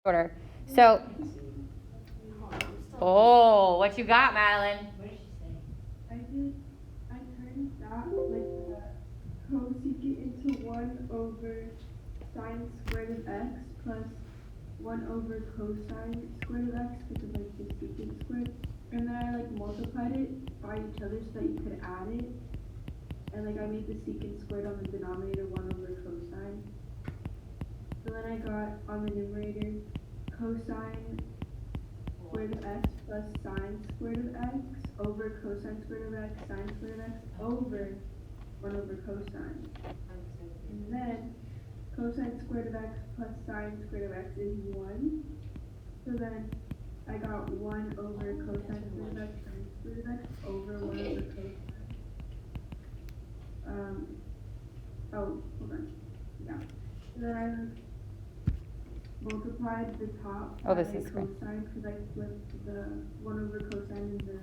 Order. So, what you got, Madeline? I turned that, like the cosecant into 1 over sine squared of x plus 1 over cosine squared of x because of like the secant squared. And then I like multiplied it by each other so that you could add it. And like I made the secant squared on the denominator 1 over cosine. So then I got on the numerator cosine squared of x plus sine squared of x over cosine squared of x, sine squared of x over 1 over cosine. And then cosine squared of x plus sine squared of x is 1. So then I got 1 over cosine squared of x, sine squared of x over 1 over cosine. Hold on. Yeah. So then I multiplied the top by this is cosine because I flipped the 1 over cosine in the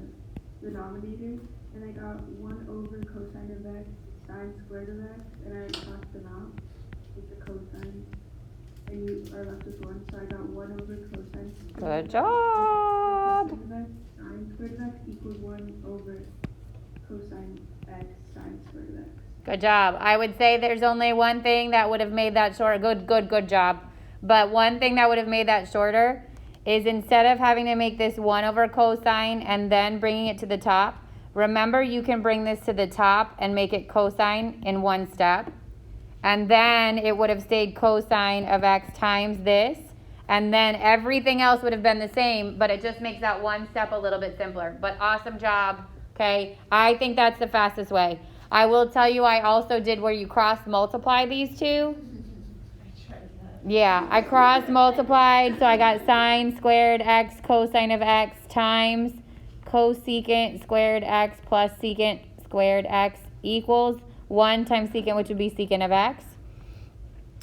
denominator, and I got 1 over cosine of x, sine squared of x, and I crossed them out with the cosine, and you are left with 1, so I got 1 over cosine squared Good job. of x, sine squared of x equals 1 over cosine x, sine squared of x. Good job. I would say there's only one thing that would have made that shorter. Good job. But one thing that would have made that shorter is instead of having to make this 1 over cosine and then bringing it to the top, remember you can bring this to the top and make it cosine in one step. And then it would have stayed cosine of x times this. And then everything else would have been the same, but it just makes that one step a little bit simpler. But awesome job, okay? I think that's the fastest way. I will tell you I also did where you cross multiply these two. Yeah, I cross multiplied, so I got sine squared x cosine of x times cosecant squared x plus secant squared x equals 1 times secant, which would be secant of x.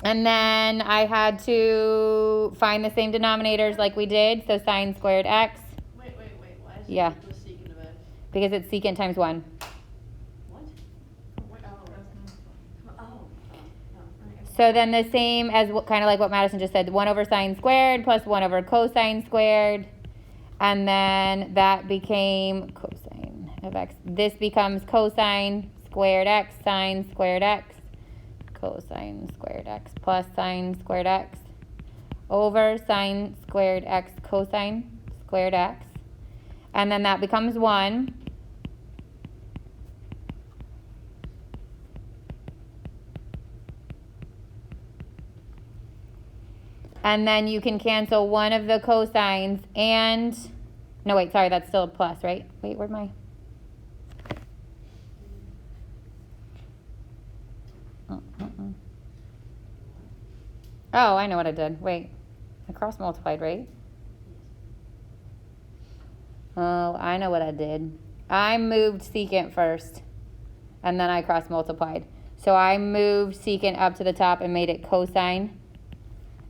And then I had to find the same denominators like we did, so sine squared x. Wait. Why is Yeah. it equal to secant of x? Because it's secant times 1. So then the same as kind of like what Madison just said, 1 over sine squared plus 1 over cosine squared. And then that became cosine of x. This becomes cosine squared x, sine squared x, cosine squared x plus sine squared x over sine squared x cosine squared x. And then that becomes 1. And then you can cancel one of the cosines and, no wait, sorry, that's still a plus, right? Wait, where'd my, Oh, I know what I did. Wait, I cross multiplied, right? Oh, I know what I did. I moved secant first, and then I cross multiplied. So I moved secant up to the top and made it cosine.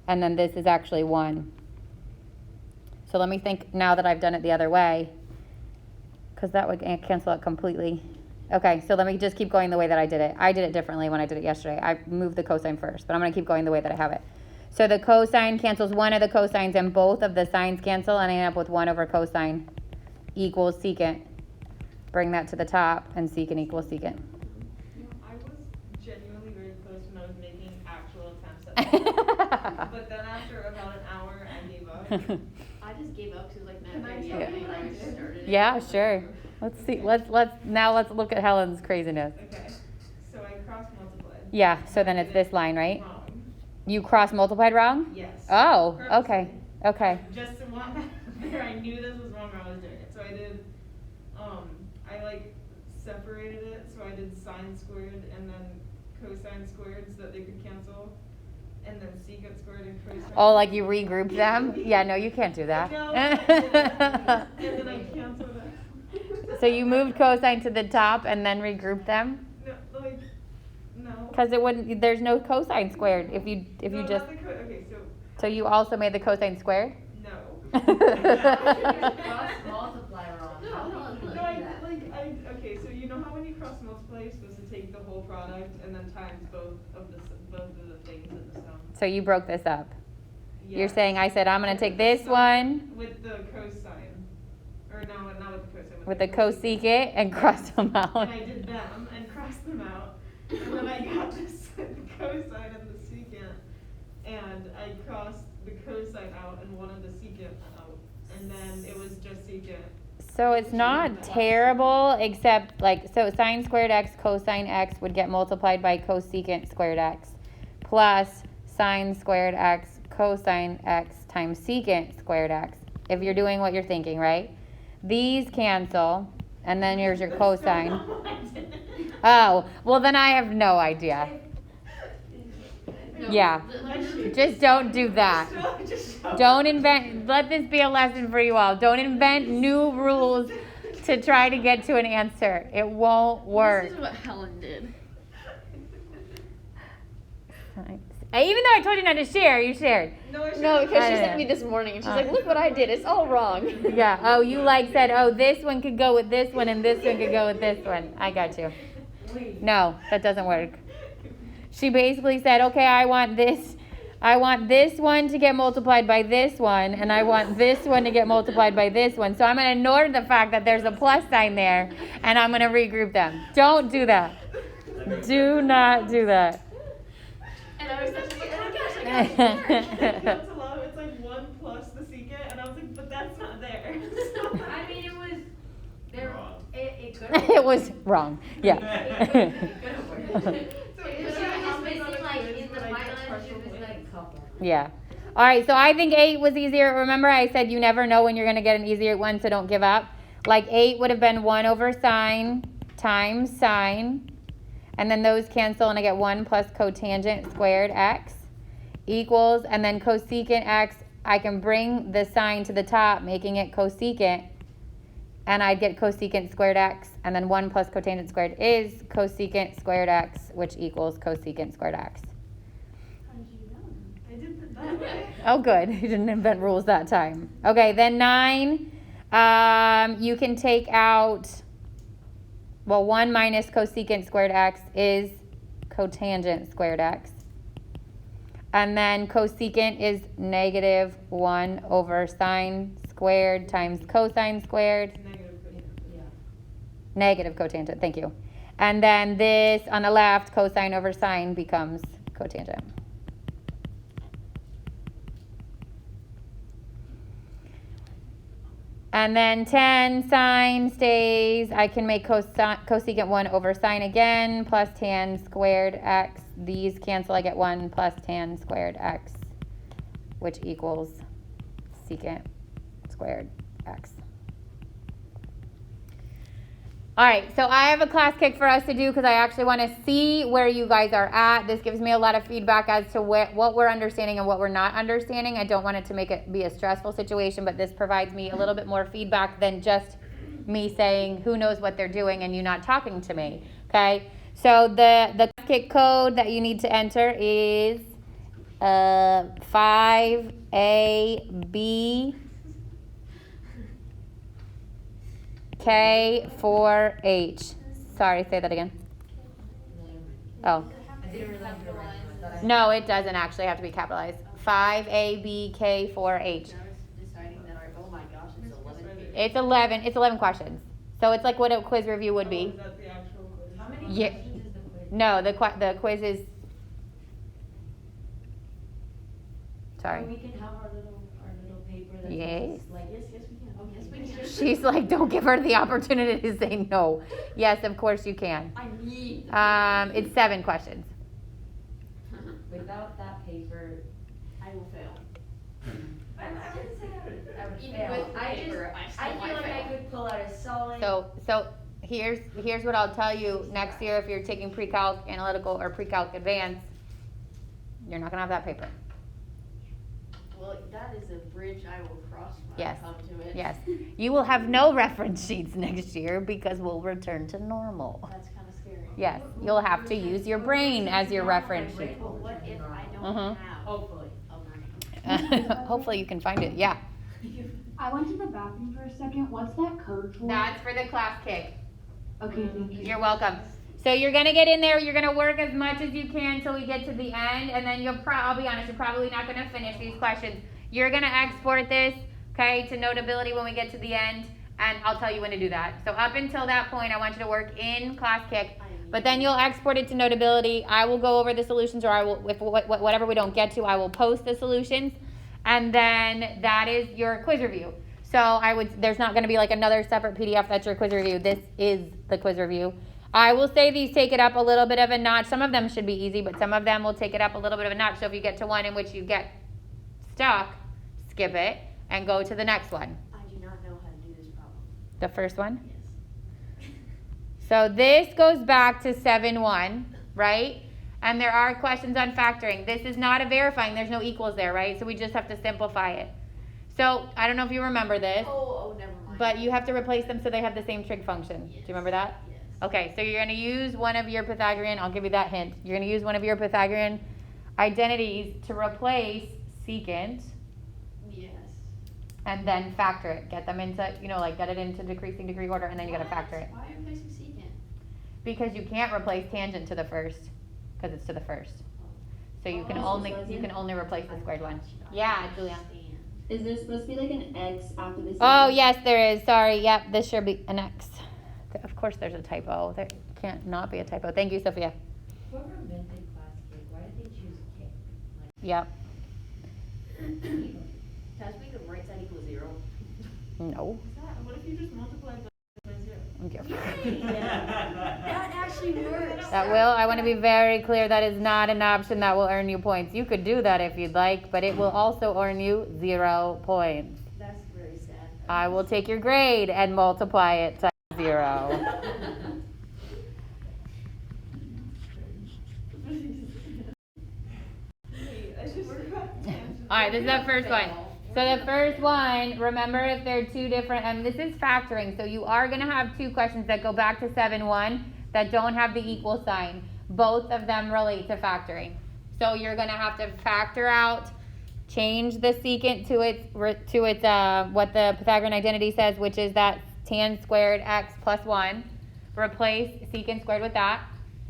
And then this is actually 1. So let me think now that I've done it the other way, because that would cancel it completely. Okay, so let me just keep going the way that I did it. I did it differently when I did it yesterday. I moved the cosine first, but I'm going to keep going the way that I have it. So the cosine cancels one of the cosines, and both of the sines cancel, and I end up with 1 over cosine equals secant. Bring that to the top, and secant equals secant. I was genuinely very close when I was making actual attempts at that. But then after about an hour, I gave up. I just gave up because it was like Can I 9:30 tell when you what I I did? started. Yeah, sure. Let's see. Let's look at Helen's craziness. Okay, so I cross multiplied. Yeah, so then it's this line, right? Wrong. You cross multiplied wrong? Yes. Oh, Purposely. okay. Just to want that there, I knew this was wrong when I was doing it. So I did, I like separated it. So I did sine squared and then cosine squared so that they could cancel. And then secant squared and cosine. Oh, like you regrouped them? Yeah, no, you can't do that. No, I didn't. And then I canceled it. So you moved cosine to the top and then regrouped them? No. Because it wouldn't. There's no cosine squared if you No, just. not the okay, so. So you also made the cosine squared? No. Cross multiply wrong. Okay, so you know how when you cross multiply, you're supposed to take the whole product and then times both of the things in the sum. So you broke this up. Yeah. You're saying I said I'm going to take this one with the cosine, or no, not with the cosine. with the cosecant and cross them out. And I did them and crossed them out, and then I got this the cosine and the secant, and I crossed the cosine out and wanted the secant out, and then it was just secant. So it's not terrible, except like, so sine squared x cosine x would get multiplied by cosecant squared x plus sine squared x cosine x times secant squared x, if you're doing what you're thinking, right? These cancel, and then here's your cosine. Oh, well then I have no idea. No, Yeah. Just don't do that. Don't invent, let this be a lesson for you all. Don't invent new rules to try to get to an answer. It won't work. This is what Helen did. Even though I told you not to share, you shared. No, No, because she I sent know. me this morning, and she's like, "Look what I did. It's all wrong." Yeah. Oh, you like said, oh, this one could go with this one, and this one could go with this one. I got you. No, that doesn't work. She basically said, okay, I want this one to get multiplied by this one, and I want this one to get multiplied by this one. So I'm going to ignore the fact that there's a plus sign there, and I'm going to regroup them. Don't do that. Do not do that. And I was like, "Oh my gosh, I I got it." cancel out, it's like 1 plus the secant, and I was like, but that's not there. I mean, it was there. It could. It was wrong. Yeah. So It was it just missing, on a like, quiz, in the but I final get answer, partial it was like points. Yeah. All right, so I think 8 was easier. Remember I said you never know when you're going to get an easier one, so don't give up. Like 8 would have been 1 over sine times sine. And then those cancel, and I get 1 plus cotangent squared x equals, and then cosecant x, I can bring the sine to the top, making it cosecant, and I'd get cosecant squared x, and then 1 plus cotangent squared is cosecant squared x, which equals cosecant squared x. I did it that way. Oh, good. You didn't invent rules that time. Okay, then 9, you can take out, well, 1 minus cosecant squared x is cotangent squared x. And then cosecant is negative 1 over sine squared times cosine squared. Negative cotangent, thank you. And then this, on the left, cosine over sine becomes cotangent. And then 10 sine stays. I can make cosecant 1 over sine again, plus tan squared x. These cancel. I get 1 plus tan squared x, which equals secant squared x. All right, so I have a class kick for us to do because I actually want to see where you guys are at. This gives me a lot of feedback as to what we're understanding and what we're not understanding. I don't want it to make it be a stressful situation, but this provides me a little bit more feedback than just me saying who knows what they're doing and you not talking to me. Okay, so the class kick code that you need to enter is 5AB K4H. Sorry, say that again. Oh. No, it doesn't actually have to be capitalized. 5ABK4H. I was deciding that oh my gosh, it's 11 pages. It's 11. It's 11 questions. So it's like what a quiz review would Oh, be. is that the actual quiz? How many Yeah. questions is the quiz? No, the quiz is. Sorry. Or we can have our little paper that Yes. says, like, yes, we can. Oh, yes, we can. She's like, don't give her the opportunity to say no. Yes, of course you can. I need. It's 7 questions. Without that paper, I will fail. I didn't say I would Even fail. with the paper, I still feel might like I fail. could pull out a solid. So here's what I'll tell you next year if you're taking pre-calc analytical or pre-calc advanced, you're not gonna have that paper. Well, that is a bridge I will cross when Yes. I come to it. Yes. You will have no reference sheets next year because we'll return to normal. That's kind of scary. Yes, you'll have to use your brain as your reference sheet. But what if I don't Mhm. have Hopefully. a brain? Hopefully you can find it, yeah. I went to the bathroom for a second. What's that code for? That's for the class kick. Okay, thank you. You're welcome. So you're gonna get in there, you're gonna work as much as you can until we get to the end, and then I'll be honest, you're probably not gonna finish these questions. You're gonna export this, okay, to Notability when we get to the end, and I'll tell you when to do that. So up until that point, I want you to work in ClassKick, but then you'll export it to Notability. I will go over the solutions, or I will, if whatever we don't get to, I will post the solutions, and then that is your quiz review. So there's not gonna be like another separate PDF that's your quiz review. This is the quiz review. I will say these take it up a little bit of a notch. Some of them should be easy, but some of them will take it up a little bit of a notch. So if you get to one in which you get stuck, skip it and go to the next one. I do not know how to do this problem. The first one? Yes. So this goes back to 7-1, right? And there are questions on factoring. This is not a verifying. There's no equals there, right? So we just have to simplify it. So I don't know if you remember this, Oh, never mind. but you have to replace them so they have the same trig function. Yes. Do you remember that? Yes. Okay, so you're going to use one of your Pythagorean, I'll give you that hint. You're going to use one of your Pythagorean identities to replace secant Yes. and then factor it. Get them into, get it into decreasing degree order, and then you got to factor it. Why are you replacing secant? Because you can't replace tangent to the first, because it's to the first. So you can only replace the squared one. Yeah, Julia. Is there supposed to be like an X after this? Oh, yes, there is. Sorry. Yep, this should be an X. Of course there's a typo. There can't not be a typo. Thank you, Sophia. Whoever invented ClassKick, why did they choose kick? Yep. Can I just make the right side equal 0? No. What if you just multiplied by 0? Okay. That actually works. I want to be very clear, that is not an option that will earn you points. You could do that if you'd like, but it will also earn you 0 points. That's very sad. I will take your grade and multiply it times 0. All right, this is the first one. So the first one, remember if they're two different, and this is factoring, so you are going to have two questions that go back to 7-1 that don't have the equal sign. Both of them relate to factoring. So you're going to have to factor out, change the secant to its what the Pythagorean identity says, which is that tan squared x plus 1. Replace secant squared with that.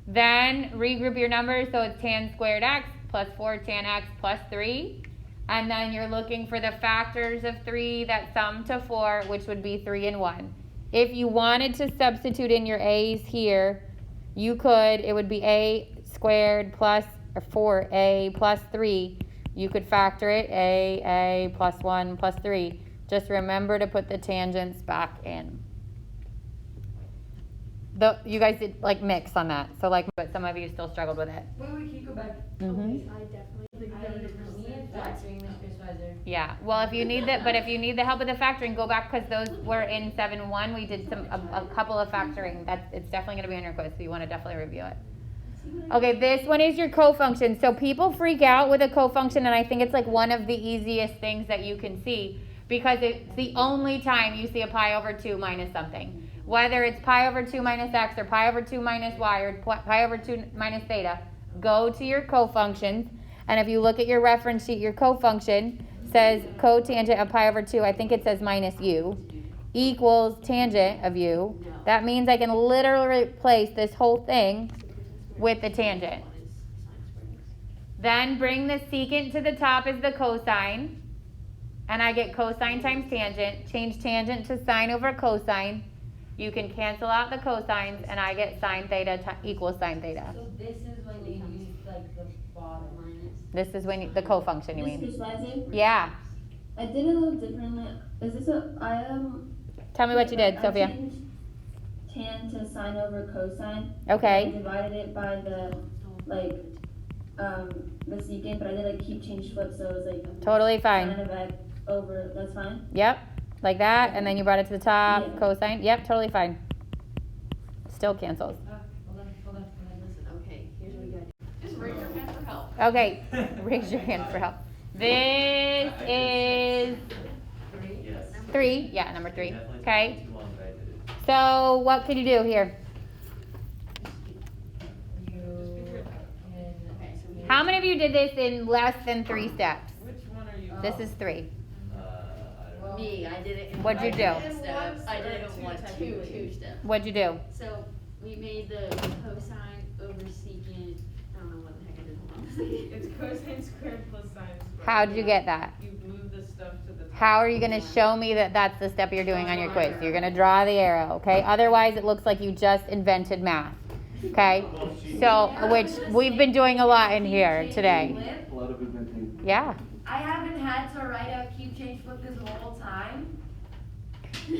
Then regroup your numbers, so it's tan squared x plus 4 tan x plus 3. And then you're looking for the factors of 3 that sum to 4, which would be 3 and 1. If you wanted to substitute in your a's here, you could. It would be a squared plus 4a plus 3. You could factor it, a plus 1 plus 3. Just remember to put the tangents back in. You guys did mix on that, so but some of you still struggled with it. Wait, can you go back? Mhm. I definitely Factoring, Miss Chris. Yeah. Well, if you need the help with the factoring, go back because those were in 7-1. We did a couple of factoring. It's definitely going to be on your quiz, so you want to definitely review it. Okay, this one is your cofunction. So people freak out with a cofunction, and I think it's one of the easiest things that you can see because it's the only time you see a pi over 2 minus something. Whether it's pi over 2 minus x or pi over 2 minus y or pi over 2 minus theta, go to your cofunctions. And if you look at your reference sheet, your cofunction says cotangent of pi over 2, I think it says minus u, equals tangent of u. That means I can literally replace this whole thing with the tangent. Then bring the secant to the top as the cosine, and I get cosine times tangent. Change tangent to sine over cosine. You can cancel out the cosines, and I get sine theta equals sine theta. So this is when you use the bottom. This is when the cofunction, you mean? Visualizer? Yeah. I did it a little differently. Is this Tell me what you did, I Sophia. changed tan to sine over cosine. Okay. I divided it by the secant, but I did keep change flip, so it was Totally fine. sine of x over. That's fine. Yep, like that, and then you brought it to the top, Yeah. cosine. Yep, totally fine. Still cancels. Hold on. Listen, okay, here's what we gotta do. Just raise your hand for help. Okay, raise your hand for help. This is 3. Yeah, number 3. Okay. So what can you do here? Okay, so we How many of you did this in less than 3 steps? Which one are you? This is 3. Me, I did it in What'd you do? steps. I did it in 2 steps. What'd you do? So We made the cosine over secant, I don't know what the heck I did, hold on a second. It's cosine squared plus sine squared. How'd you get that? You move the stuff to the top. How are you going to show me that that's the step you're doing on your quiz? You're going to draw the arrow, okay? Otherwise, it looks like you just invented math, okay? So, which we've been doing a lot in here today. A lot of inventing. Yeah. I haven't had to write a cube change flip this whole time.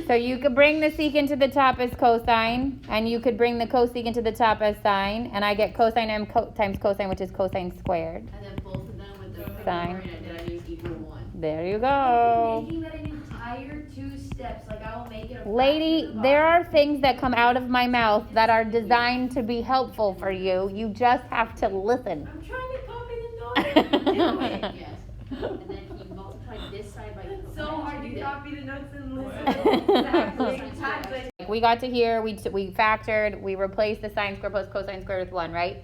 So you could bring the secant to the top as cosine, and you could bring the cosecant to the top as sine, and I get cosine m times cosine, which is cosine squared. And then both of them with the Sine. Pythagorean identities equal 1. There you go. Making that an entire 2 steps, like I will make it a Lady, fraction of there the are things that come out of my mouth that are designed to be helpful for you. You just have to listen. I'm trying to copy the notes. Do it, yes. And then he multiplied this side by It's so hard to copy the notes and listen What? at the exact same time. But We got to here, we factored, we replaced the sine squared plus cosine squared with 1, right?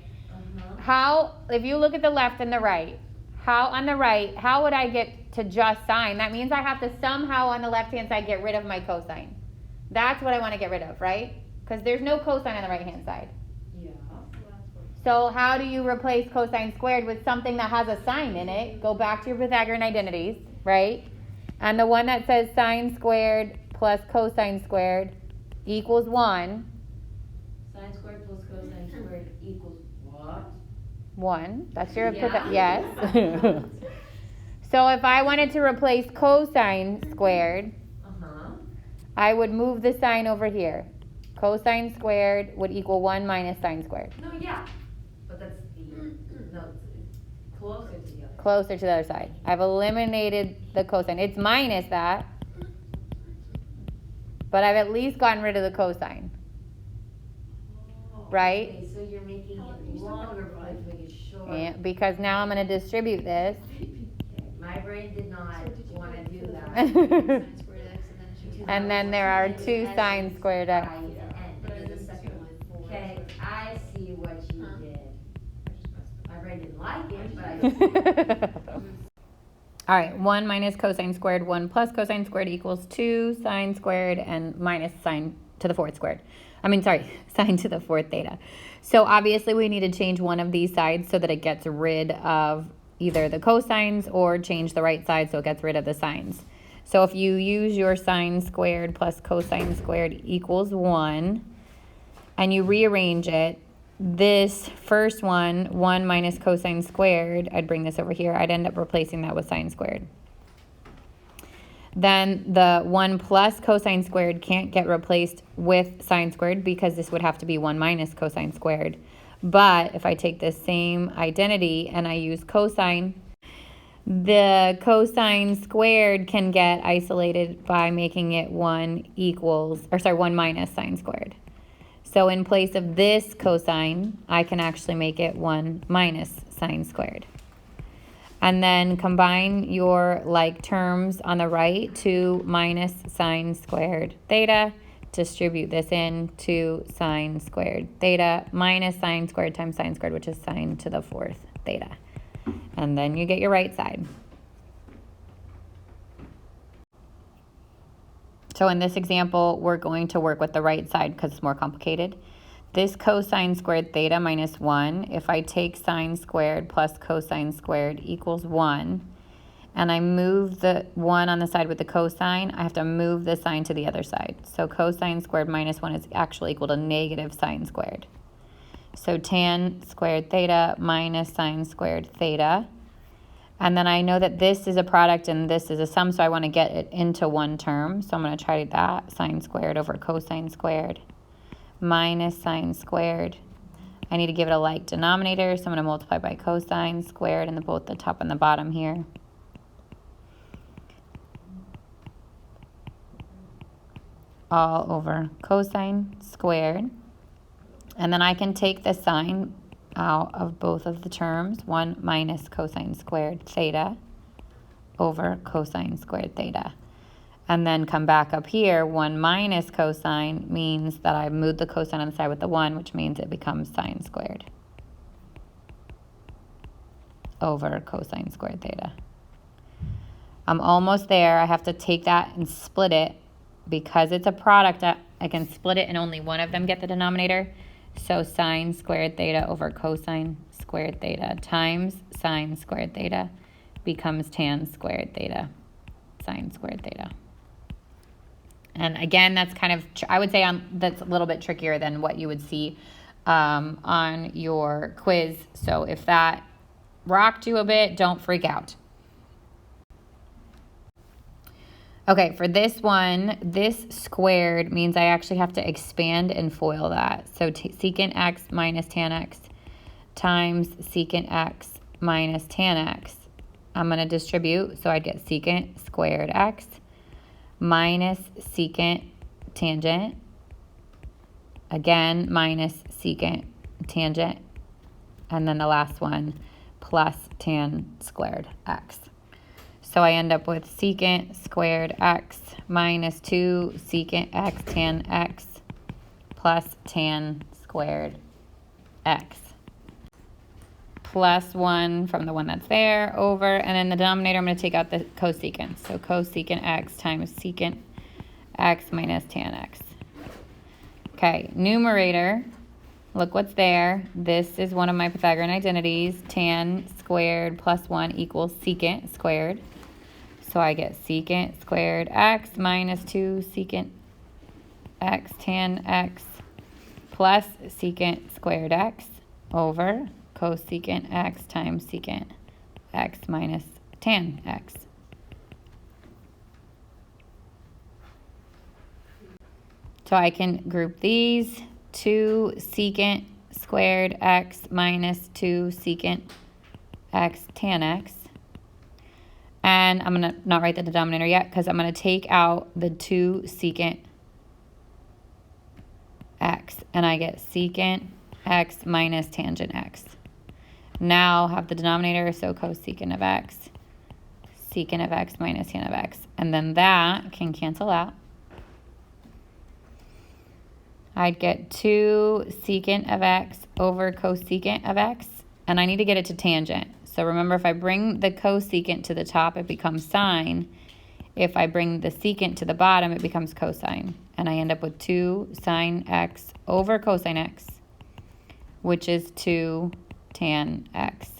How, if you look at the left and the right, how would I get to just sine? That means I have to somehow on the left-hand side get rid of my cosine. That's what I want to get rid of, right? Because there's no cosine on the right-hand side. Yeah. So how do you replace cosine squared with something that has a sine in it? Go back to your Pythagorean identities, right? And the one that says sine squared plus cosine squared equals 1. sine squared plus cosine squared equals what? 1. That's your Yeah. yes. So if I wanted to replace cosine squared, I would move the sign over here. Cosine squared would equal 1 minus sine squared. No, yeah. But that's the no, it's closer to the other. Closer to the other side. I've eliminated the cosine. It's minus that, but I've at least gotten rid of the cosine. Right? Okay, so you're making it longer, but I make it shorter. And because now I'm going to distribute this. My brain did not want to do that. Sine squared x and then she And then there are 2 sine squared x. But then the second one. Okay, I see what you Huh? did. My brain didn't like it, but I All right, 1 minus cosine squared, 1 plus cosine squared equals 2 sine squared and minus sine to the 4th squared. Sine to the 4th theta. So obviously we need to change one of these sides so that it gets rid of either the cosines or change the right side so it gets rid of the sines. So if you use your sine squared plus cosine squared equals 1 and you rearrange it, this first one, 1 minus cosine squared, I'd bring this over here, I'd end up replacing that with sine squared. Then the 1 plus cosine squared can't get replaced with sine squared because this would have to be 1 minus cosine squared. But if I take this same identity and I use cosine, the cosine squared can get isolated by making it 1 minus sine squared. So in place of this cosine, I can actually make it 1 minus sine squared. And then combine your like terms on the right, 2 minus sine squared theta. Distribute this in to sine squared theta minus sine squared times sine squared, which is sine to the 4th theta. And then you get your right side. So in this example, we're going to work with the right side because it's more complicated. This cosine squared theta minus 1, if I take sine squared plus cosine squared equals 1, and I move the 1 on the side with the cosine, I have to move the sine to the other side. So cosine squared minus 1 is actually equal to negative sine squared. So tan squared theta minus sine squared theta. And then I know that this is a product and this is a sum, so I want to get it into one term. So I'm going to try that, sine squared over cosine squared minus sine squared. I need to give it a like denominator, so I'm going to multiply by cosine squared in both the top and the bottom here. All over cosine squared. And then I can take the sine out of both of the terms, 1 minus cosine squared theta over cosine squared theta. And then come back up here, 1 minus cosine means that I moved the cosine on the side with the 1, which means it becomes sine squared over cosine squared theta. I'm almost there. I have to take that and split it. Because it's a product, I can split it and only one of them get the denominator. So sine squared theta over cosine squared theta times sine squared theta becomes tan squared theta, sine squared theta. And again, that's kind of, I would say that's a little bit trickier than what you would see on your quiz. So if that rocked you a bit, don't freak out. Okay, for this one, this squared means I actually have to expand and FOIL that. So secant x minus tan x times secant x minus tan x. I'm going to distribute, so I'd get secant squared x minus secant tangent, again, minus secant tangent, and then the last one, plus tan squared x. So I end up with secant squared x minus 2 secant x tan x plus tan squared x. Plus 1 from the one that's there over, and then the denominator I'm going to take out the cosecant. So cosecant x times secant x minus tan x. Okay, numerator, look what's there. This is one of my Pythagorean identities. Tan squared plus 1 equals secant squared. So I get secant squared x minus 2 secant x tan x plus secant squared x over cosecant x times secant x minus tan x. So I can group these. 2 secant squared x minus 2 secant x tan x. And I'm going to not write the denominator yet because I'm going to take out the 2 secant x. And I get secant x minus tangent x. Now have the denominator, so cosecant of x, secant of x minus tan of x. And then that can cancel out. I'd get 2 secant of x over cosecant of x. And I need to get it to tangent. So remember, if I bring the cosecant to the top, it becomes sine. If I bring the secant to the bottom, it becomes cosine. And I end up with 2 sine x over cosine x, which is 2 tan x.